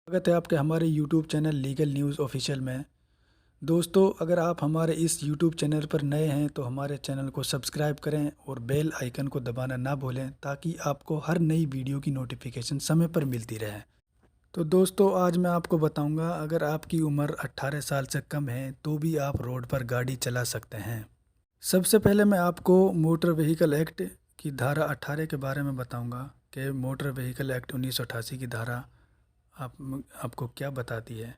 स्वागत है आपके हमारे YouTube channel legal news official में। दोस्तों, अगर आप हमारे इस YouTube चैनल पर नए हैं तो हमारे चैनल को सब्सक्राइब करें और बेल आइकन को दबाना ना भूलें ताकि आपको हर नई वीडियो की नोटिफिकेशन समय पर मिलती रहे। तो दोस्तों, आज मैं आपको बताऊंगा अगर आपकी उम्र 18 साल से कम है तो भी आप रोड पर गाड़ी चला सकते हैं। सबसे पहले मैं आपको मोटर व्हीकल एक्ट की धारा 18 के बारे में बताऊंगा कि मोटर व्हीकल एक्ट 1988 की धारा आपको क्या बताती है।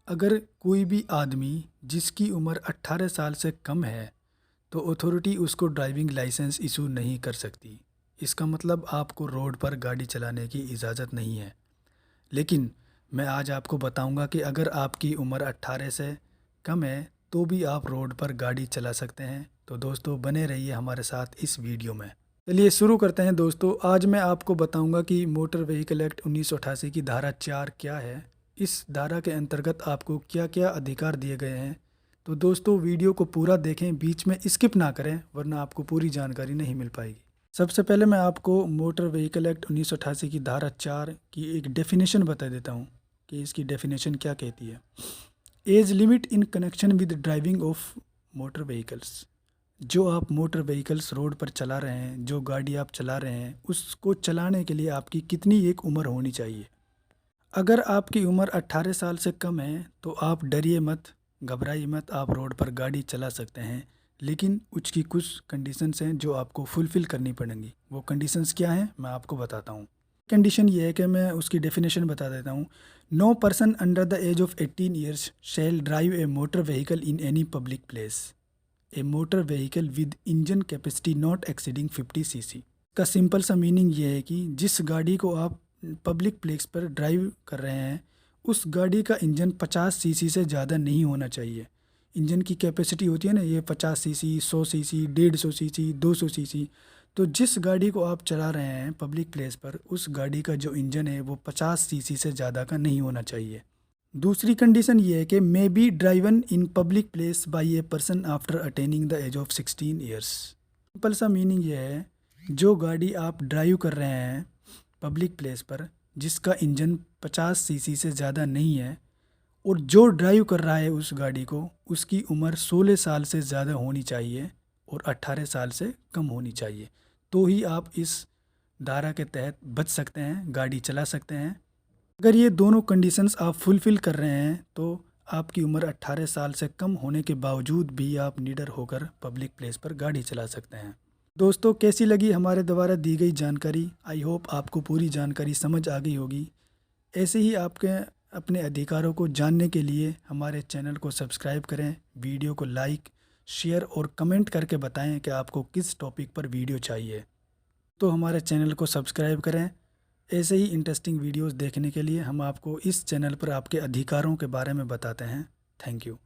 अगर कोई भी आदमी जिसकी उम्र 18 साल से कम है तो अथॉरिटी उसको ड्राइविंग लाइसेंस इशू नहीं कर सकती। इसका मतलब आपको रोड पर गाड़ी चलाने की इजाज़त नहीं है। लेकिन मैं आज आपको बताऊंगा कि अगर आपकी उम्र 18 से कम है तो भी आप रोड पर गाड़ी चला सकते हैं। तो दोस्तों, बने रहिए हमारे साथ इस वीडियो में। चलिए शुरू करते हैं। दोस्तों, आज मैं आपको बताऊंगा कि मोटर व्हीकल एक्ट 1988 की धारा 4 क्या है। इस धारा के अंतर्गत आपको क्या क्या अधिकार दिए गए हैं। तो दोस्तों, वीडियो को पूरा देखें, बीच में स्किप ना करें वरना आपको पूरी जानकारी नहीं मिल पाएगी। सबसे पहले मैं आपको मोटर व्हीकल एक्ट 1988 की धारा 4 की एक डेफिनेशन बता देता हूँ कि इसकी डेफिनेशन क्या कहती है। Age limit in connection with driving of motor vehicles. जो आप मोटर व्हीकल्स रोड पर चला रहे हैं, जो गाड़ी आप चला रहे हैं, उसको चलाने के लिए आपकी कितनी एक उम्र होनी चाहिए। अगर आपकी उम्र 18 साल से कम है तो आप डरिए मत, घबराइए मत, आप रोड पर गाड़ी चला सकते हैं। लेकिन उसकी कुछ कंडीशंस हैं जो आपको फुलफ़िल करनी पड़ेंगी। वो कंडीशंस क्या हैं मैं आपको बताता हूँ। कंडीशन ये है कि मैं उसकी डेफिनेशन बता देता हूँ। No person under the age of 18 years shall drive a motor vehicle in any public place. A motor vehicle with engine capacity not exceeding 50 CC. का सिंपल सा मीनिंग ये है कि जिस गाड़ी को आप पब्लिक प्लेस पर ड्राइव कर रहे हैं उस गाड़ी का इंजन 50 सीसी से ज़्यादा नहीं होना चाहिए। इंजन की कैपेसिटी होती है ना, ये 50 सीसी, 100 सीसी, 150 सीसी, 200 सीसी। तो जिस गाड़ी को आप चला रहे हैं पब्लिक प्लेस पर, उस गाड़ी का जो इंजन है वो 50 सीसी से ज़्यादा का नहीं होना चाहिए। दूसरी कंडीशन ये है कि may be driven in public place by a person after attaining the age of 16 years. Simple सा मीनिंग ये है, जो गाड़ी आप ड्राइव कर रहे हैं पब्लिक प्लेस पर जिसका इंजन 50 सीसी से ज़्यादा नहीं है और जो ड्राइव कर रहा है उस गाड़ी को, उसकी उम्र 16 साल से ज़्यादा होनी चाहिए और 18 साल से कम होनी चाहिए। तो ही आप इस धारा के तहत बच सकते हैं, गाड़ी चला सकते हैं। अगर ये दोनों कंडीशंस आप फुलफ़िल कर रहे हैं तो आपकी उम्र 18 साल से कम होने के बावजूद भी आप निडर होकर पब्लिक प्लेस पर गाड़ी चला सकते हैं। दोस्तों, कैसी लगी हमारे द्वारा दी गई जानकारी। आई होप आपको पूरी जानकारी समझ आ गई होगी। ऐसे ही आपके अपने अधिकारों को जानने के लिए हमारे चैनल को सब्सक्राइब करें, वीडियो को लाइक, शेयर और कमेंट करके बताएं कि आपको किस टॉपिक पर वीडियो चाहिए। तो हमारे चैनल को सब्सक्राइब करें। ऐसे ही इंटरेस्टिंग वीडियोस देखने के लिए हम आपको इस चैनल पर आपके अधिकारों के बारे में बताते हैं। Thank you.